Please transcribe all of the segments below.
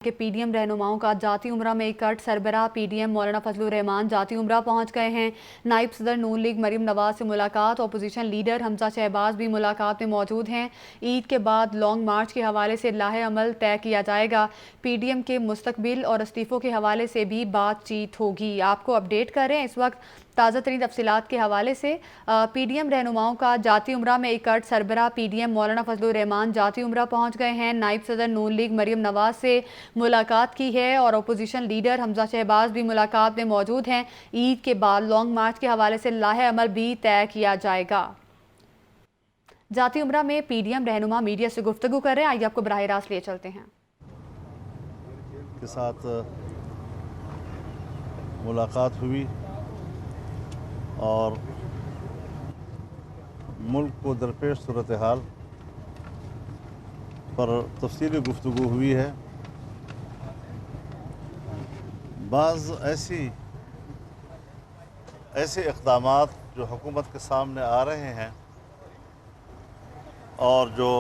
کہ P D M رہنماؤں کا جاتی عمرہ میں اکٹھ سربراہ پی ڈی ایم مولانا فضل الرحمان جاتی عمرہ پہنچ گئے ہیں۔ نائب صدر نون لیگ مریم نواز سے ملاقات، اپوزیشن لیڈر حمزہ شہباز بھی ملاقات میں موجود ہیں۔ عید کے بعد لانگ مارچ کے حوالے سے لاہے عمل طے کیا جائے گا۔ پی ڈی ایم کے مستقبل اور استعفوں کے حوالے سے بھی بات چیت ہوگی۔ آپ کو اپڈیٹ کر رہے ہیں اس وقت تازہ ترین تفصیلات کے حوالے سے۔ پی ڈی ایم رہنماؤں کا جاتی عمرہ میں اکٹھ سربراہ پی ڈی ایم مولانا فضل الرحمان جاتی عمرہ پہنچ گئے ہیں۔ نائب صدر نون لیگ مریم نواز سے ملاقات کی ہے اور اپوزیشن لیڈر حمزہ شہباز بھی ملاقات میں موجود ہیں۔ عید کے بعد لانگ مارچ کے حوالے سے لاہے عمل بھی طے کیا جائے گا۔ جاتی عمرہ میں پی ڈی ایم رہنما میڈیا سے گفتگو کر رہے ہیں، آئیے آپ کو براہ راست لے چلتے ہیں۔ کے ساتھ ملاقات ہوئی اور ملک کو درپیش صورتحال پر تفصیلی گفتگو ہوئی ہے۔ بعض ایسے اقدامات جو حکومت کے سامنے آ رہے ہیں اور جو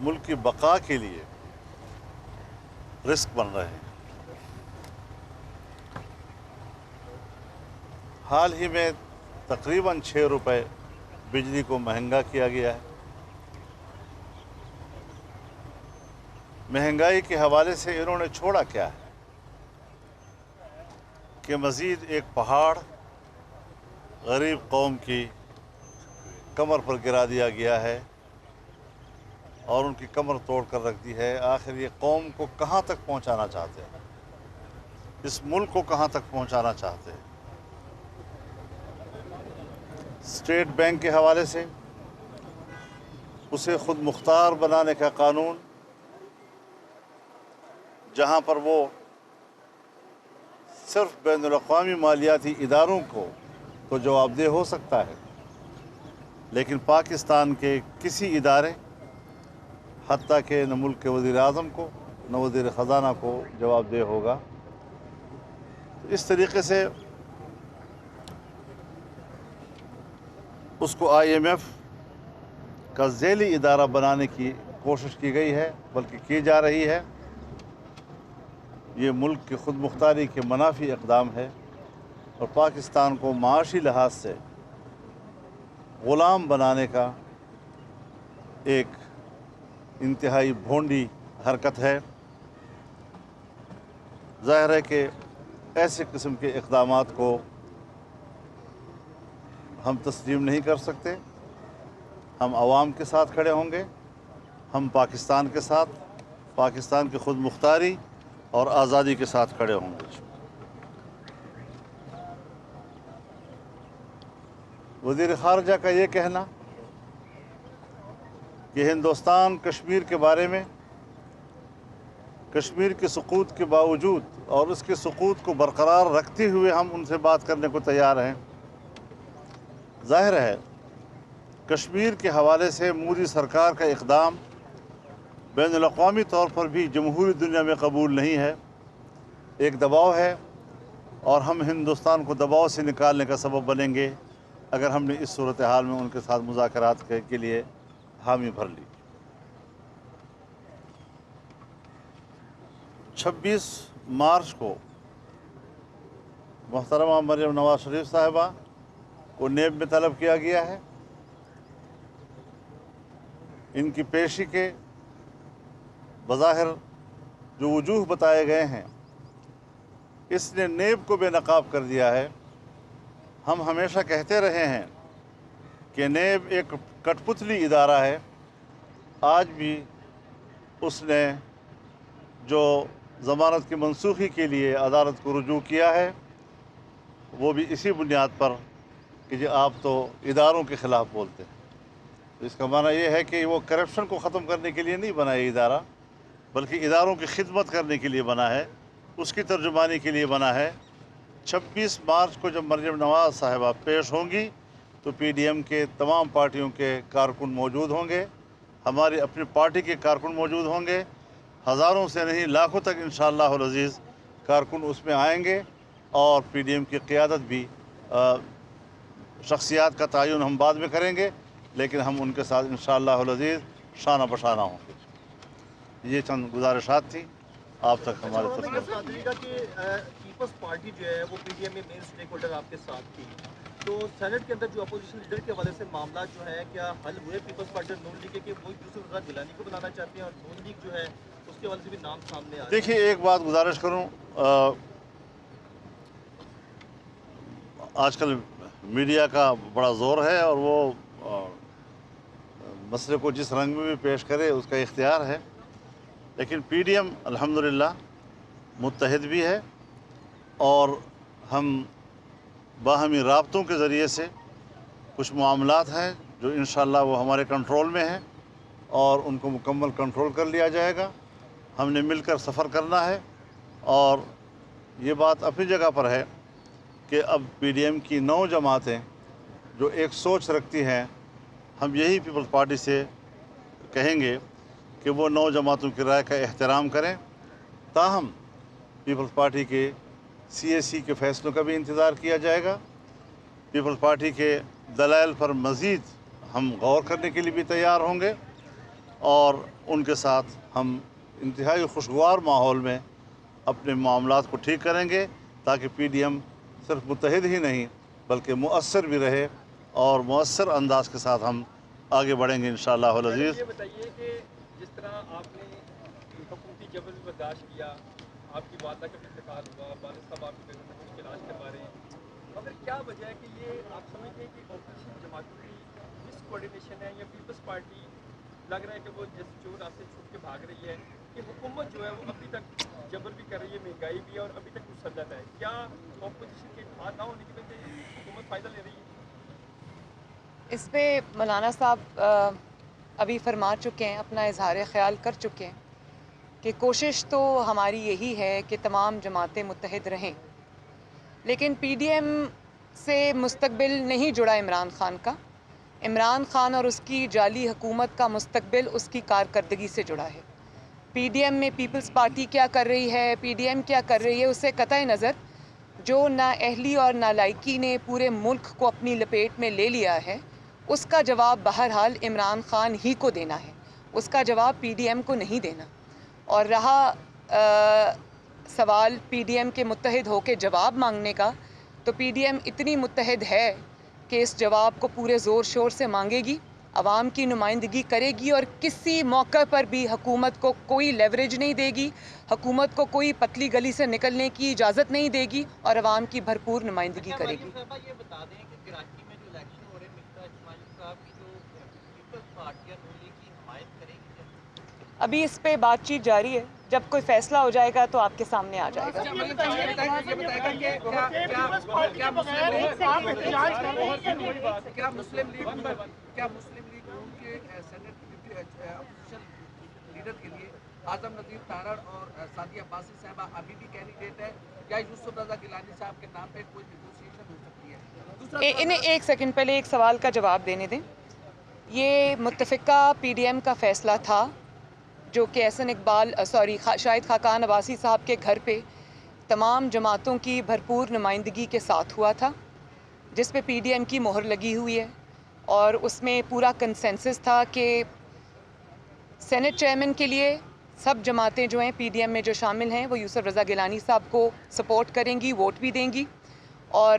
ملک کی بقا کے لیے رسک بن رہے ہیں۔ حال ہی میں تقریباً 6 روپے بجلی کو مہنگا کیا گیا ہے۔ مہنگائی کے حوالے سے انہوں نے چھوڑا کیا ہے کہ مزید ایک پہاڑ غریب قوم کی کمر پر گرا دیا گیا ہے اور ان کی کمر توڑ کر رکھ دی ہے۔ آخر یہ قوم کو کہاں تک پہنچانا چاہتے ہیں، اس ملک کو کہاں تک پہنچانا چاہتے ہیں۔ اسٹیٹ بینک کے حوالے سے اسے خود مختار بنانے کا قانون، جہاں پر وہ صرف بین الاقوامی مالیاتی اداروں کو تو جواب دہ ہو سکتا ہے، لیکن پاکستان کے کسی ادارے، حتیٰ کہ نہ ملک کے وزیر اعظم کو نہ وزیر خزانہ کو جواب دہ ہوگا۔ اس طریقے سے اس کو آئی ایم ایف کا ذیلی ادارہ بنانے کی کوشش کی گئی ہے، بلکہ کی جا رہی ہے۔ یہ ملک کی خود مختاری کے منافی اقدام ہے اور پاکستان کو معاشی لحاظ سے غلام بنانے کا ایک انتہائی بھونڈی حرکت ہے۔ ظاہر ہے کہ ایسے قسم کے اقدامات کو ہم تسلیم نہیں کر سکتے۔ ہم عوام کے ساتھ کھڑے ہوں گے، ہم پاکستان کے ساتھ، پاکستان کی خود مختاری اور آزادی کے ساتھ کھڑے ہوں گے۔ وزیر خارجہ کا یہ کہنا کہ ہندوستان کشمیر کے بارے میں، کشمیر کے سقوط کے باوجود اور اس کے سقوط کو برقرار رکھتے ہوئے ہم ان سے بات کرنے کو تیار ہیں۔ ظاہر ہے کشمیر کے حوالے سے مودی سرکار کا اقدام بین الاقوامی طور پر بھی جمہوری دنیا میں قبول نہیں ہے، ایک دباؤ ہے، اور ہم ہندوستان کو دباؤ سے نکالنے کا سبب بنیں گے اگر ہم نے اس صورتحال میں ان کے ساتھ مذاکرات کے لیے حامی بھر لی۔ 26 مارچ کو محترمہ مریم نواز شریف صاحبہ کو نیب میں طلب کیا گیا ہے۔ ان کی پیشی کے بظاہر جو وجوہ بتائے گئے ہیں، اس نے نیب کو بے نقاب کر دیا ہے۔ ہم ہمیشہ کہتے رہے ہیں کہ نیب ایک کٹ پتلی ادارہ ہے۔ آج بھی اس نے جو ضمانت کی منسوخی کے لیے عدالت کو رجوع کیا ہے، وہ بھی اسی بنیاد پر کہ جی آپ تو اداروں کے خلاف بولتے ہیں۔ اس کا معنی یہ ہے کہ وہ کرپشن کو ختم کرنے کے لیے نہیں بنا یہ ادارہ، بلکہ اداروں کی خدمت کرنے کے لیے بنا ہے، اس کی ترجمانی کے لیے بنا ہے۔ 26 مارچ کو جب مریم نواز صاحبہ پیش ہوں گی تو پی ڈی ایم کے تمام پارٹیوں کے کارکن موجود ہوں گے، ہماری اپنی پارٹی کے کارکن موجود ہوں گے، ہزاروں سے نہیں لاکھوں تک انشاءاللہ العزیز کارکن اس میں آئیں گے، اور پی ڈی ایم کی قیادت بھی، شخصیات کا تعین ہم بعد میں کریں گے، لیکن ہم ان کے ساتھ انشاءاللہ العزیز شانہ بشانہ ہوں گے۔ ये चंद गुजारिशात थी आप तक हमारे तरफ से। बता दीजिएगा कि पीपल्स पार्टी जो है वो पीडीएम में मेन स्टेक होल्डर आपके साथ थी, तो सेनेट के अंदर जो अपोजिशन लीडर के हवाले से मामला जो है क्या हल हुए? पीपल्स पार्टी नून लीग के वो यूसुफ रज़ा गिलानी को बनाना चाहते हैं और नून लीग जो है उसके हवाले से भी नाम सामने आ रहा है। देखिए, एक बात गुजारिश करूं, आजकल मीडिया का बड़ा ज़ोर है और वो मसले को जिस रंग में भी पेश करे उसका इख्तियार है, लेकिन पीडीएम अल्हम्दुलिल्लाह मुत्तहिद भी है और हम बाहमी राब्तों के ज़रिए से कुछ मामलात हैं जो इंशाअल्लाह वो हमारे कंट्रोल में हैं और उनको मुकम्मल कंट्रोल कर लिया जाएगा। हमने मिलकर सफ़र करना है और ये बात अपनी जगह पर है कि अब पीडीएम की 9 जमातें जो एक सोच रखती हैं, हम यही पीपल्स पार्टी से कहेंगे कि वो 9 जमातों की राय का एहतराम करें। ताहम पीपल्स पार्टी के सीएसी के फ़ैसलों का भी इंतज़ार किया जाएगा। पीपल्स पार्टी के दलाइल पर मज़ीद हम गौर करने के लिए भी तैयार होंगे और उनके साथ हम इंतहाई खुशगवार माहौल में अपने मामलात को ठीक करेंगे ताकि पीडीएम सिर्फ मुत्तहिद ही नहीं बल्कि मुअस्सर भी रहे और मुअस्सर अंदाज के साथ हम आगे बढ़ेंगे इंशाअल्लाह अल अज़ीज़। ये बताइए कि जिस तरह आपने हुकूमती जबर भी बर्दाश्त किया, आपकी वादा का भी इंतकाल हुआ, वालिद साहब आपकी बेगम को मुश्किल इलाज करवा रहे हैं, मगर क्या वजह है कि ये आप समझते हैं कि ऑपोजिशन जमातों की मिस कोऑर्डिनेशन है या पीपल्स पार्टी लग रहा है कि वो जिस जो रास्ते छूट के भाग रही है कि हुकूमत जो है वो अभी तक जबर भी कर रही है, महंगाई भी है और अभी तक मुसल्लत है? क्या ऑपोजिशन के हाथ ना होने की वजह से हुकूमत फ़ायदा ले रही है? इस पे मौलाना साहब अभी फरमा चुके हैं, अपना इजहार ख्याल कर चुके हैं कि कोशिश तो हमारी यही है कि तमाम जमातें मुत्तहिद रहें, लेकिन पीडीएम से मुस्तकबिल नहीं जुड़ा इमरान ख़ान का। इमरान ख़ान और उसकी जाली हुकूमत का मुस्तकबिल उसकी कारकर्दगी से जुड़ा है। पीडीएम में पीपल्स पार्टी क्या कर रही है, पीडीएम क्या कर रही है, उससे कतई नज़र जो नाअहली और नालायकी ने पूरे मुल्क को अपनी लपेट में ले लिया है, उसका जवाब बहरहाल इमरान ख़ान ही को देना है, उसका जवाब पीडीएम को नहीं देना। और रहा सवाल पीडीएम के मुत्तहिद होकर जवाब मांगने का, तो पीडीएम इतनी मुत्तहिद है कि इस जवाब को पूरे ज़ोर शोर से मांगेगी, आवाम की नुमाइंदगी करेगी और किसी मौके पर भी हुकूमत को कोई लेवरेज नहीं देगी, हुकूमत को कोई पतली गली से निकलने की इजाज़त नहीं देगी और आवाम की भरपूर नुमाइंदगी करेगी। ये बता दें कि कराची में जो इलेक्शन हो रहे हैं, मिर्ज़ा इस्माइल साहब की जो पीपल्स पार्टी या नून लीग की हिमायत करेगी? अभी इस पे बातचीत जारी है, जब कोई फैसला हो जाएगा तो आपके सामने आ जाएगा। क्या मुस्लिम लीग नून के सेनेट अपोजिशन लीडर के लिए आजम नज़ीर तारड़ और सादिया अब्बासी साहबा अभी भी कैंडिडेट है या यूसुफ रज़ा गिलानी साहब के नाम पे कोई नेगोशिएशन हो सकती है? दूसरा इन्हें एक सेकंड पहले एक सवाल का जवाब देने दें। ये मुत्तफ़िका पीडीएम का फ़ैसला था जो कि एहसन इकबाल शाहिद खाकान अब्बासी साहब के घर पे तमाम जमातों की भरपूर नुमाइंदगी के साथ हुआ था, जिस पे पीडीएम की मोहर लगी हुई है और उसमें पूरा कंसेंसस था कि सेनेट चेयरमैन के लिए सब जमातें जो हैं पीडीएम में जो शामिल हैं वो यूसुफ रज़ा गिलानी साहब को सपोर्ट करेंगी, वोट भी देंगी और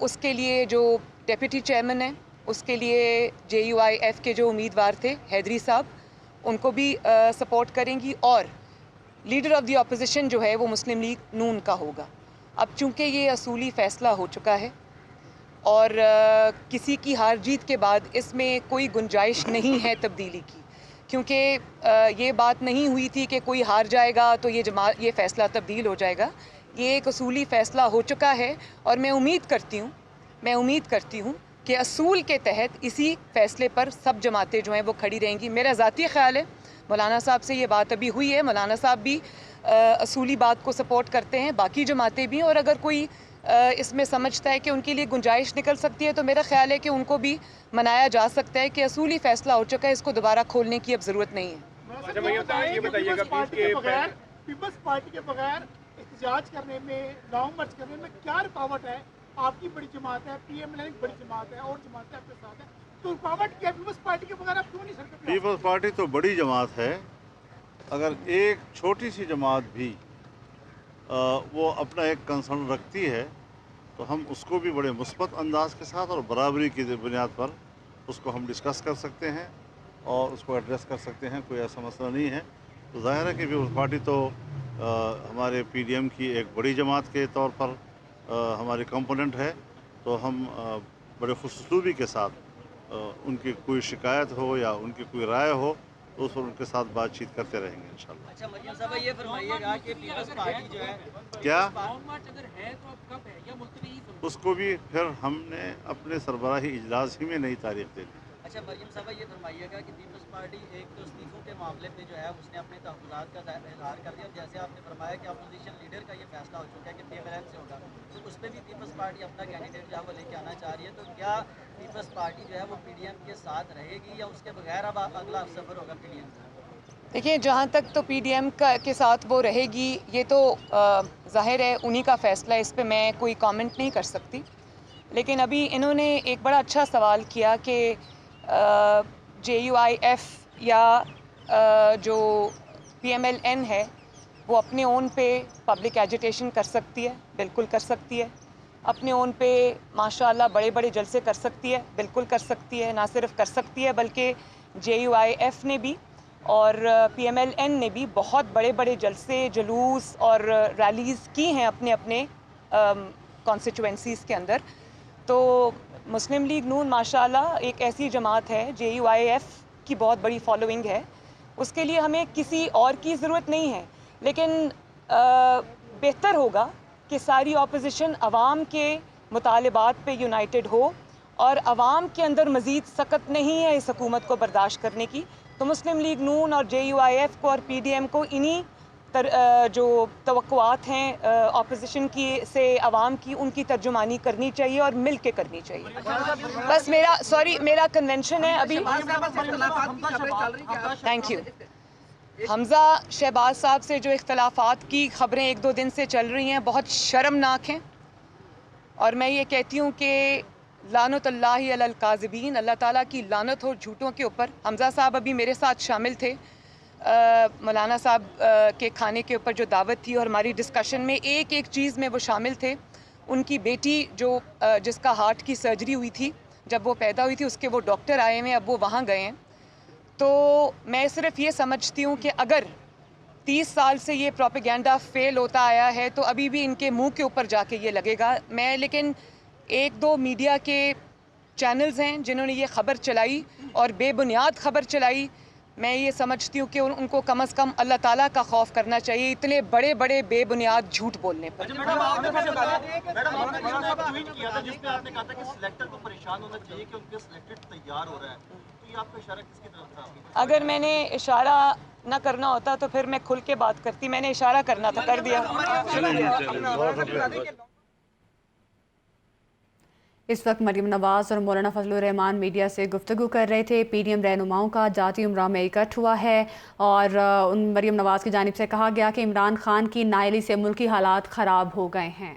उसके लिए जो डेप्यूटी चेयरमैन हैं उसके लिए JUIF के जो उम्मीदवार थे हैदरी साहब, उनको भी सपोर्ट करेंगी और लीडर ऑफ़ द अपोजिशन जो है वो मुस्लिम लीग नून का होगा। अब चूँकि ये असूली फ़ैसला हो चुका है और किसी की हार जीत के बाद इसमें कोई गुंजाइश नहीं है तब्दीली की, क्योंकि ये बात नहीं हुई थी कि कोई हार जाएगा तो ये फ़ैसला तब्दील हो जाएगा। ये एक असूली फ़ैसला हो चुका है और मैं उम्मीद करती हूँ कि असूल के तहत इसी फ़ैसले पर सब जमातें जो हैं वो खड़ी रहेंगी। मेरा ज़ाती ख़्याल है, मौलाना साहब से ये बात अभी हुई है, मौलाना साहब भी असूली बात को सपोर्ट करते हैं, बाकी जमातें भी, और अगर कोई इसमें समझता है कि उनके लिए गुंजाइश निकल सकती है तो मेरा ख्याल है कि उनको भी मनाया जा सकता है कि असूली फ़ैसला हो चुका है, इसको दोबारा खोलने की अब ज़रूरत नहीं है। पीपल्स पार्टी के बगैर एहतजाज करने में, गाँव मर्ज करने में क्या रुकावट है? आपकी बड़ी जमात है, PMLN की बड़ी जमात है और जमातें आपके साथ हैं, तो रुकावट क्या? पीपल्स पार्टी के बगैर आप क्यों नहीं सकते? पीपल्स पार्टी तो बड़ी जमात है अगर एक छोटी सी जमात भी वो अपना एक कंसर्न रखती है तो हम उसको भी बड़े मुस्बत अंदाज के साथ और बराबरी की बुनियाद पर उसको हम डिस्कस कर सकते हैं और उसको एड्रेस कर सकते हैं, कोई ऐसा मसला नहीं है। तो ज़ाहिर है कि पीपल्स पार्टी तो हमारे पीडीएम की एक बड़ी जमात के तौर पर हमारी कंपोनेंट है, तो हम बड़े खुशूसलूबी के साथ उनकी कोई शिकायत हो या उनकी कोई राय हो तो उस पर उनके साथ बातचीत करते रहेंगे इंशाल्लाह। अच्छा मरियम साहब ये फरमाइएगा कि पीपल्स पार्टी जो है क्या मार्च अगर है तो अब कब है या मुल्तवी ही समझो? उसको भी फिर हमने अपने सरबराही इजलास ही में नई तारीख दे दी। अच्छा मरियम साहब ये फरमाइएगा कि पीपल्स पार्टी एक तो इस्तीफों के मामले पे जो है उसने अपने तहफ़्फ़ुज़ात का इज़हार कर दिया, और जैसे आपने फरमाया कि अपोजिशन लीडर का ये फैसला हो चुका है कि PMLN से होगा, तो उस पर भी पीपल्स पार्टी अपना कैंडिडेट जो है वो लेके आना चाह रही है। तो क्या पीपल्स पार्टी जो है वो PDM के साथ रहेगी या उसके बगैर अब अगला सफ़र होगा PDM से? देखिए, जहाँ तक तो PDM के साथ वो रहेगी ये तो ज़ाहिर है उन्हीं का फ़ैसला, इस पे मैं कोई कमेंट नहीं कर सकती। लेकिन अभी इन्होंने एक बड़ा अच्छा सवाल किया कि JUIF या जो PMLN है वो अपने ओन पे पब्लिक एजिटेशन कर सकती है, बिल्कुल कर सकती है। अपने ओन पे माशाल्लाह बड़े बड़े जलसे कर सकती है, बिल्कुल कर सकती है। ना सिर्फ कर सकती है बल्कि JUIF ने भी और PMLN ने भी बहुत बड़े बड़े जलसे, जुलूस और रैलीज़ की हैं अपने अपने कॉन्स्टिट्यूएंसीज़ के अंदर। तो मुस्लिम लीग नून माशाल्लाह एक ऐसी जमात है, JUIF की बहुत बड़ी फॉलोइंग है, उसके लिए हमें किसी और की ज़रूरत नहीं है। लेकिन बेहतर होगा कि सारी ऑपोजिशन अवाम के मुतालिबात पे यूनाइटेड हो, और अवाम के अंदर मज़ीद सख्त नहीं है इस हुकूमत को बर्दाश्त करने की। तो मुस्लिम लीग नून और JUIF को और PDM को इन्हीं जो तवक्कुआत हैं ऑपोजिशन की से अवाम की, उनकी तर्जुमानी करनी चाहिए और मिल के करनी चाहिए। बस मेरा कन्वेंशन है अभी। Thank you. हमज़ा शहबाज साहब से जो इख्तलाफात की ख़बरें एक दो दिन से चल रही हैं बहुत शर्मनाक हैं, और मैं ये कहती हूँ कि लानतुल्लाहि अलल काज़िबीन, अल्लाह ताला की लानत हो झूठों के ऊपर। हमज़ा साहब अभी मेरे साथ शामिल थे मौलाना साहब के खाने के ऊपर जो दावत थी, और हमारी डिस्कशन में एक एक चीज़ में वो शामिल थे। उनकी बेटी जो जिसका हार्ट की सर्जरी हुई थी, जब वो पैदा हुई थी उसके वो डॉक्टर आए हुए हैं, अब वो वहाँ गए हैं। तो मैं सिर्फ ये समझती हूँ कि अगर 30 साल से ये प्रोपेगेंडा फेल होता आया है तो अभी भी इनके मुंह के ऊपर जाके ये लगेगा। लेकिन एक दो मीडिया के चैनल्स हैं जिन्होंने ये ख़बर चलाई और बेबुनियाद ख़बर चलाई, मैं ये समझती हूँ कि उनको कम से कम अल्लाह ताला का खौफ करना चाहिए इतने बड़े बड़े बेबुनियाद झूठ बोलने पर। मैडम आपने ट्वीट किया था जिसमें आपने कहा था कि सिलेक्टर को परेशान होना चाहिए कि उनके सिलेक्टेड तैयार हो रहा है, तो ये आपका इशारा किसकी तरफ था? अगर मैंने इशारा ना करना होता तो फिर मैं खुल के बात करती, मैंने इशारा करना था, कर दिया। इस वक्त मरीम नवाज़ और मौलाना फजलुर रहमान मीडिया से गुफ्तगू कर रहे थे। PDM रहनुमाओं का जाती उमरा में इकट्ठ हुआ है और मरीम नवाज़ की जानिब से कहा गया कि इमरान खान की नाअहली से मुल्की हालात ख़राब हो गए हैं।